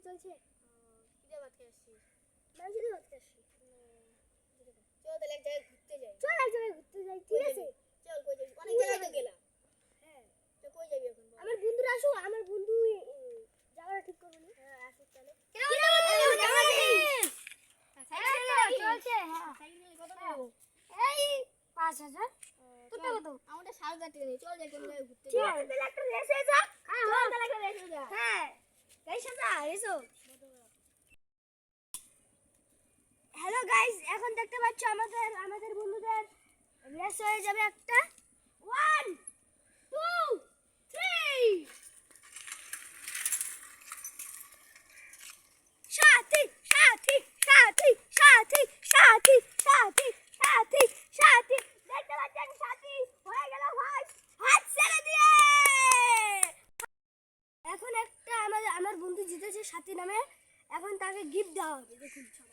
চলছে। কিরে ভাত খেয়ে আসছিস? মাংস দিয়ে ভাত খাচ্ছি। চল তাহলে এক জায়গায় ঘুরতে যাই। চল এক জায়গায় ঘুরতে যাই, ঠিক আছে? চল কই যাবি? অনেক জায়গায় তো গেলাম। হ্যাঁ, তো কই যাবি এখন বল? আমার বন্ধুরা আসো, আমার বন্ধু জায়গাটা ঠিক করবে না। হ্যাঁ আসুক তাহলে। চলছে। সাইকেল কত নেবো? এই 5,000। তোরটা কত? আমারটা 7,000 টাকা নেই। চল যাই কোন জায়গায় ঘুরতে ঠিক যাই। আছে, তাহলে একটা রেস হয়ে যাক। চল তাহলে একটা রেস হয়ে যা। হ্যাঁ, রেস হয়ে যাক, এসো। হ্যালো গাইস, এখন দেখতে পাচ্ছ আমাদের বন্ধুদের রেস হয়ে যাবে একটা। 1 2 3। সাথী সাথী সাথী সাথী সাথী সাথী সাথী সাথী, দেখতে পাচ্ছেন সাথী হয়ে গেল ভাই, হাত ছেড়ে দিয়ে। এখন একটা আমার বন্ধু জিতেছে সাথী নামে, এখন তাকে গিফট দেওয়া হবে, দেখুন সবাই।